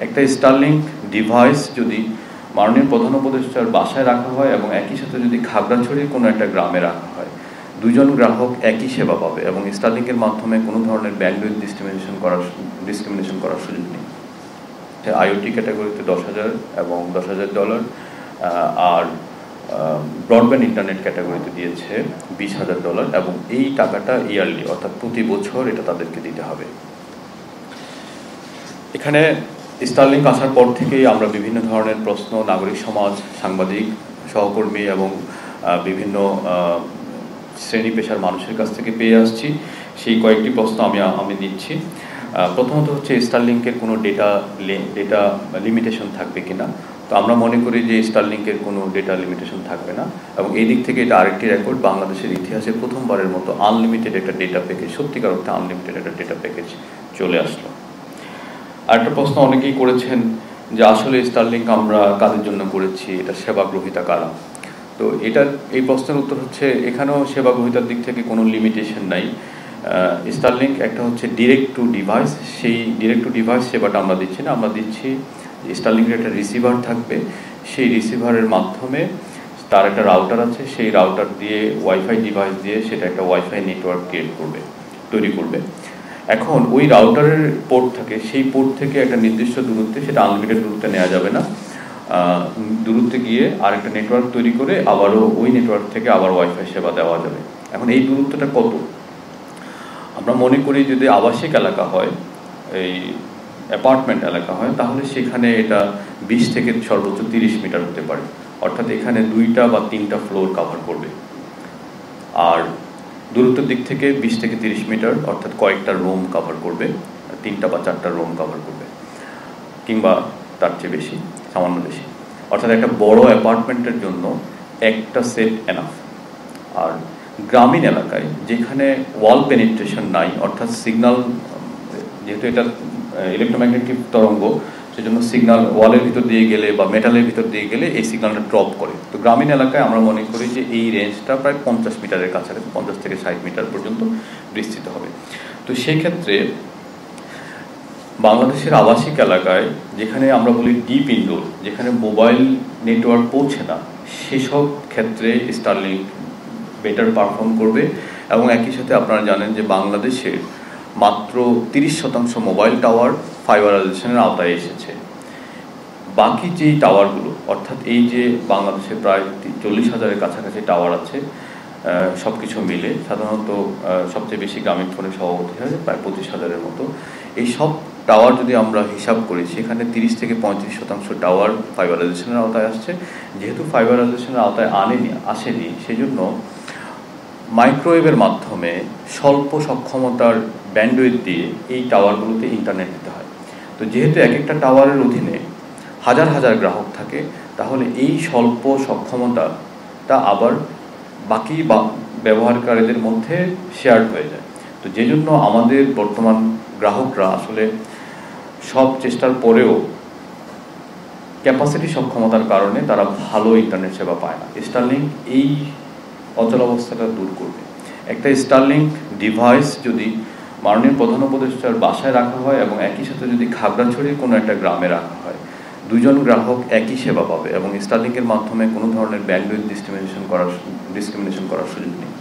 একটা Starlink device যদি মাননীয় প্রধান উপদেষ্টার বাসায় রাখা হয় এবং একই সাথে যদি খাগড়াছড়ির কোনো একটা গ্রামে রাখা হয়, দুজন গ্রাহক একই সেবা পাবে এবং স্টারলিংকের মাধ্যমে কোনো ধরনের ব্যান্ডউইথ ডিসক্রিমিনেশন করার সুযোগ নেই। আইওটি ক্যাটাগরিতে $10,000 এবং $10,000, আর ব্রডব্যান্ড ইন্টারনেট ক্যাটাগরিতে দিয়েছে $20,000 এবং এই টাকাটা ইয়ারলি অর্থাৎ প্রতি বছর এটা তাদেরকে দিতে হবে। এখানে স্টারলিংক আসার পর থেকেই আমরা বিভিন্ন ধরনের প্রশ্ন নাগরিক সমাজ, সাংবাদিক, সহকর্মী এবং বিভিন্ন শ্রেণী পেশার মানুষের কাছ থেকে পেয়ে আসছি। সেই কয়েকটি প্রশ্ন আমি দিচ্ছি। প্রথমত হচ্ছে স্টারলিংকের কোনো ডেটা লিমিটেশন থাকবে কিনা। তো আমরা মনে করি যে স্টারলিংকের কোনো ডেটা লিমিটেশন থাকবে না এবং এই দিক থেকে এটা আরেকটি রেকর্ড, বাংলাদেশের ইতিহাসে প্রথমবারের মতো আনলিমিটেড একটা ডেটা প্যাকেজ, সত্যিকার অর্থে আনলিমিটেড একটা ডেটা প্যাকেজ চলে আসলো। আরেকটা প্রশ্ন অনেকেই করেছেন যে আসলে স্টারলিংক আমরা কাদের জন্য করেছি, এটা সেবা গ্রহীতা কারা। তো এই প্রশ্নের উত্তর হচ্ছে এখানেও সেবা গ্রহীতার দিক থেকে কোনো লিমিটেশন নাই। স্টারলিংক একটা হচ্ছে ডিরেক্ট টু ডিভাইস, সেই ডিরেক্ট টু ডিভাইস সেবাটা আমরা দিচ্ছি না, আমরা দিচ্ছি স্টারলিংকের একটা রিসিভার থাকবে, সেই রিসিভারের মাধ্যমে তার একটা রাউটার আছে, সেই রাউটার দিয়ে ওয়াইফাই ডিভাইস দিয়ে সেটা একটা ওয়াইফাই নেটওয়ার্ক তৈরি করবে। এখন ওই রাউটারের পোর্ট থাকে, সেই পোর্ট থেকে একটা নির্দিষ্ট দূরত্বে, সেটা আনলিমিটেড দূরত্বে নেওয়া যাবে না, দূরত্বে গিয়ে আরেকটা নেটওয়ার্ক তৈরি করে আবারও ওই নেটওয়ার্ক থেকে আবার ওয়াইফাই সেবা দেওয়া যাবে। এখন এই দূরত্বটা কত? আমরা মনে করি যদি আবাসিক এলাকা হয়, এই অ্যাপার্টমেন্ট এলাকা হয়, তাহলে সেখানে এটা 20 থেকে সর্বোচ্চ 30 মিটার হতে পারে, অর্থাৎ এখানে 2টা বা 3টা ফ্লোর কভার করবে। আর দূরত্বের দিক থেকে 20 থেকে 30 মিটার অর্থাৎ কয়েকটা রুম কভার করবে, 3টা বা 4টা রুম কভার করবে, কিংবা তার চেয়ে বেশি, সামান্য বেশি। অর্থাৎ একটা বড় অ্যাপার্টমেন্টের জন্য একটা সেট এনাফ। আর গ্রামীণ এলাকায় যেখানে ওয়াল পেনিট্রেশন নাই, অর্থাৎ সিগন্যাল, যেহেতু এটা ইলেকট্রোম্যাগনেটিক তরঙ্গ, সেজন্য সিগন্যাল ওয়ালের ভিতর দিয়ে গেলে বা মেটালের ভিতর দিয়ে গেলে এই সিগন্যালটা ড্রপ করে। তো গ্রামীণ এলাকায় আমরা মনে করি যে এই রেঞ্জটা প্রায় 50 মিটারের কাছাকাছি, 50 থেকে 60 মিটার পর্যন্ত বিস্তৃত হবে। তো সেই ক্ষেত্রে বাংলাদেশের আবাসিক এলাকায় যেখানে আমরা বলি ডিপ ইনডোর, যেখানে মোবাইল নেটওয়ার্ক পৌঁছে না, সেসব ক্ষেত্রে স্টারলিংক বেটার পারফর্ম করবে। এবং একই সাথে আপনারা জানেন যে বাংলাদেশের মাত্র 30% মোবাইল টাওয়ার ফাইবারাইজেশনের আওতায় এসেছে। বাকি যেই টাওয়ারগুলো, অর্থাৎ এই যে বাংলাদেশে প্রায় 40,000-এর কাছাকাছি টাওয়ার আছে, সব কিছু মিলে সাধারণত সবচেয়ে বেশি গ্রামীণ ফোনে সভাপতি হয় প্রায় 25,000-এর মতো। এই সব টাওয়ার যদি আমরা হিসাব করি, সেখানে 30 থেকে 35% টাওয়ার ফাইবারাইজেশনের আওতায় আসছে। যেহেতু ফাইবারাইজেশনের আওতায় আসেনি, সেজন্য মাইক্রোওয়েভের মাধ্যমে স্বল্প সক্ষমতার ব্যান্ডউইথ দিয়ে এই টাওয়ারগুলোতে ইন্টারনেট দিতে হয়। তো যেহেতু এক একটা টাওয়ারের অধীনে হাজার হাজার গ্রাহক থাকে, তাহলে এই স্বল্প সক্ষমতাটা আবার বাকি ব্যবহারকারীদের মধ্যে শেয়ার হয়ে যায়। তো যে জন্য আমাদের বর্তমান গ্রাহকরা আসলে সব চেষ্টার পরেও ক্যাপাসিটি সক্ষমতার কারণে তারা ভালো ইন্টারনেট সেবা পায় না। স্টারলিংক এই অচলাবস্থাটা দূর করবে। একটা স্টারলিংক ডিভাইস যদি মাননীয় প্রধান উপদেষ্টার বাসায় রাখা হয় এবং একই সাথে যদি খাগড়াছড়ির কোনো একটা গ্রামে রাখা হয়, দুজন গ্রাহক একই সেবা পাবে এবং স্টারলিংকের মাধ্যমে কোনো ধরনের ব্যান্ডউইথ ডিসক্রিমিনেশন করার সুযোগ নেই।